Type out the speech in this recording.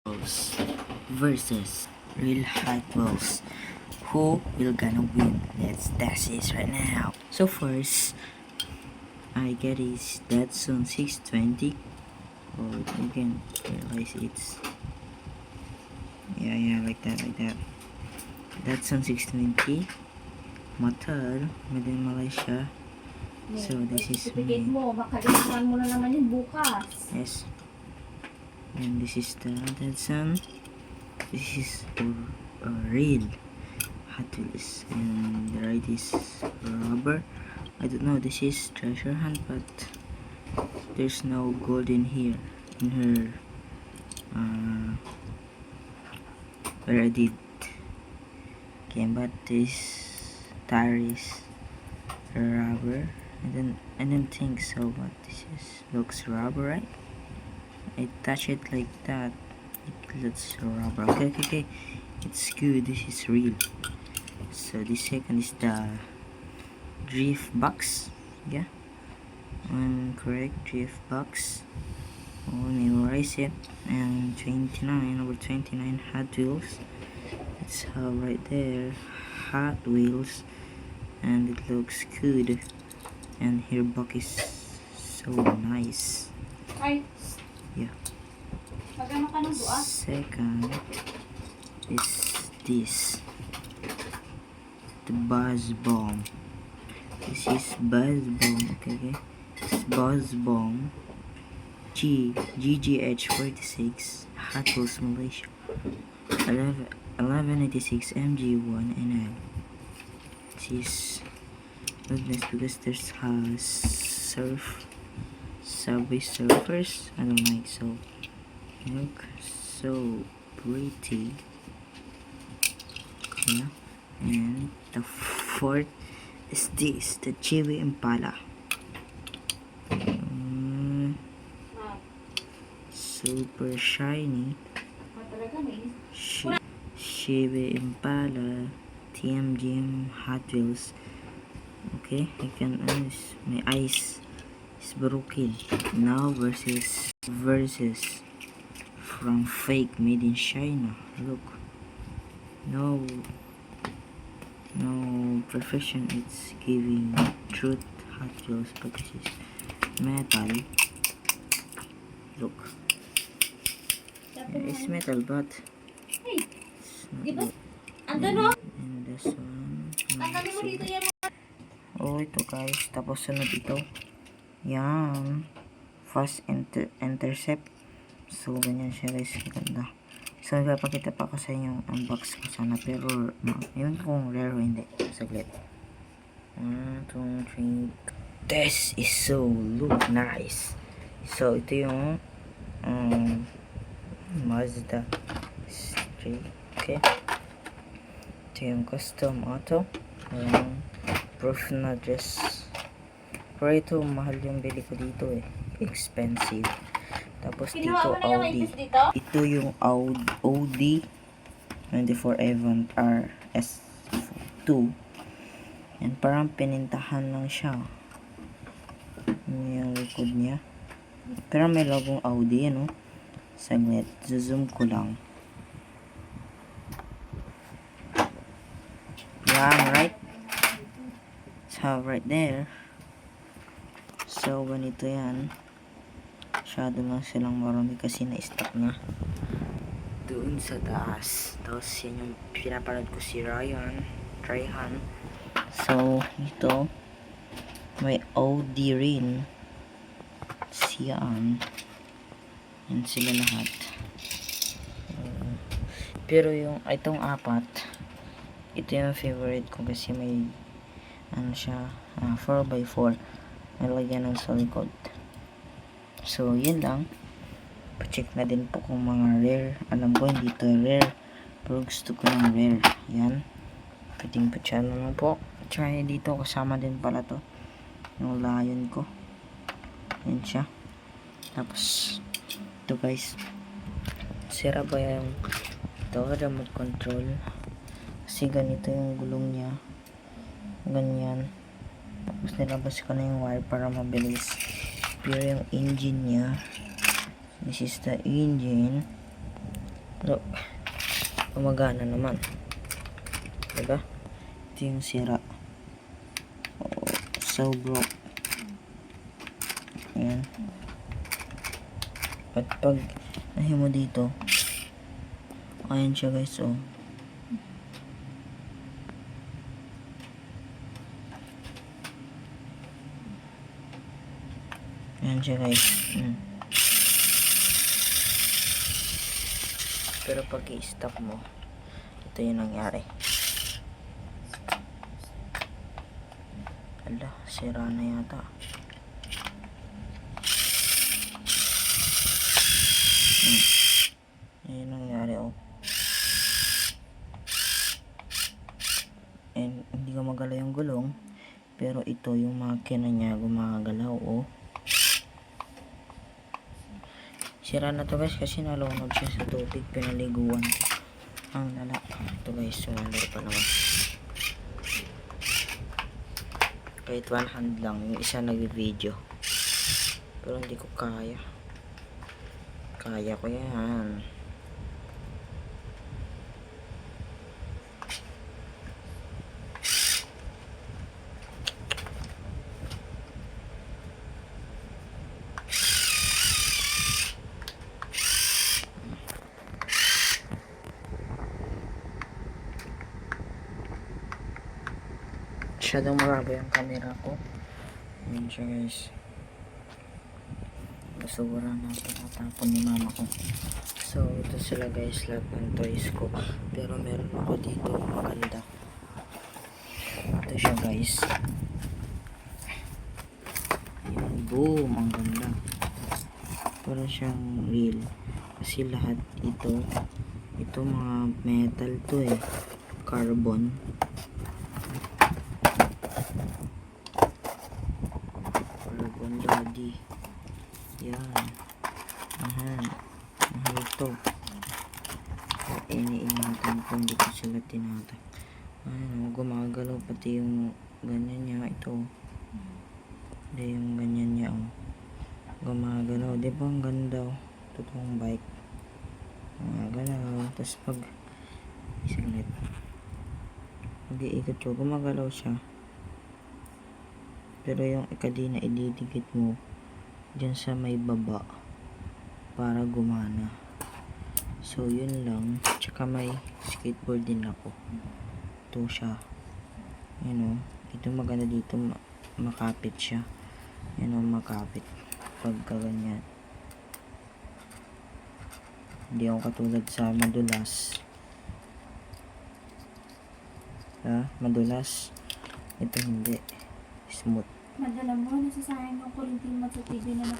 Wheels versus Real Hot Wheels. Who will gonna win? Let's test this right now. So first, I get is Datsun 620. Oh, you can realize it's like that. Datsun 620 motor made in Malaysia. So this is certificate mo, makalimutan mo na naman yun bukas. Yes. And this is the Datsun. This is real Hot Wheels, and the right is rubber. I don't know, this is treasure hunt, but there's no gold in here, in her where I did. Okay, but this tire is rubber. I don't think so, but this is looks rubber, right? I touch it like that, it looks rubber. Okay, it's good. This is real. So the second is the drift box. Yeah, I'm correct. Drift box. Memorize it. And 29, number 29, Hot Wheels. It's right there, Hot Wheels, and it looks good. And here box is so nice. Ay, Yeah. magano ka ng buas? Second is this, the Buzz Bomb. This is Buzz Bomb. Okay. It's Buzz Bomb GGH46 Hot Wheels Malaysia 1186 MG1 and this is goodness because there's Subway Surfers. I don't like so. Look so pretty. Yeah. And the fourth is this, the Chewy Impala. Super shiny. Talaga may Chewy Impala TMGM Hot Wheels. Okay, I can my eyes is broken. Now versus from fake made in China. Look, no profession. It's giving truth Hot Wheels, but this is metal. Look, it's metal, but Hey, it's di not ba? good. Ando no? And this one. Tanggalin mo dito yan. Oh, ito guys. Tapos sunod ito. Yan. Fast intercept. So, ganyan siya guys. Ganda. So, ipapakita pa ko sa inyo ang unbox ko sana. Pero, yun kung rare o hindi. Saglit. 1, 2, 3. This is so look nice. So, ito yung Mazda 3. Okay. Ito yung custom auto. Ayan. Proof na dress. Pero ito, mahal yung bili ko dito eh. Expensive. Tapos dito, Audi. Ito yung Audi 24 Avant RS2. And parang pinintahan lang siya. Yung likod niya. Pero may logong Audi, ano? Saglit. Zoom ko lang. Yan, right? So, right there. So, ganito yan. Masyado lang silang marami kasi na-stop na doon sa taas. Tapos, yan yung pinapanood ko si Ryan. So, ito. May Audi rin. Siyan. Yan sila lahat. Pero yung, itong apat, ito yung favorite ko kasi may ano siya, 4x4 nalagyan ng sa likod. So yun lang, pa-check na din po kung mga rare. Alam ko hindi to rare, pero gusto ko ng rare. Yan, pwedeng pa-check na lang po. Try dito, kasama din pala to yung Lion ko. Yan siya. Tapos ito guys, sira ba yung ito, remote control kasi ganito yung gulong niya, ganyan. Tapos nilabas ko na yung wire para mabilis. Pero yung engine niya, this is the engine. Look. Gumagana naman. Diba? Ito yung sira. Oh, so broke. Ayan. At pag nahimo dito, ayan siya guys, oh. Ayan siya guys. Pero pag i-stop mo, ito yung nangyari. Ala, sira na yata. Ayan nangyari, oh. And hindi gumagalaw yung gulong, pero ito yung makina niya gumagalaw, oh. Sira na to guys kasi nalunod siya sa tubig, pinaliguan. Ang lala. Ito guys, sumandar pa naman. Kahit one hand lang, yung isa nag-video. Pero hindi ko kaya. Kaya ko yan. Masyadong marabo yung camera ko. Ayan siya guys. Basura na pinatapon ni mama ko. So ito sila guys, lahat ng toys ko. Pero meron ako dito maganda. Ito siya guys. Ayan, boom, ang ganda. Para siyang real. Kasi lahat ito mga metal to eh. Carbon. Body. Yan. Mahal to. Iniingatan ko, hindi ko sila tinatak. Gumagalaw pati yung ganyan niya. Ito. Hindi yung ganyan niya. Oh. Gumagalaw. Di ba ang ganda? Oh. Totoong bike. Gumagalaw. Tapos pag isaglit. Pag-iikot ko, gumagalaw siya. Pero yung ikadina ididikit mo dyan sa may baba para gumana. So yun lang. Tsaka may skateboard din ako. Ito siya. Yan o. Ito maganda dito, makapit siya. Yan o, makapit. Pagka ganyan. Hindi ako katulad sa madulas. Madulas. Ito hindi. Smooth. Madala mo, nasasayang yung kurintin mo sa TV na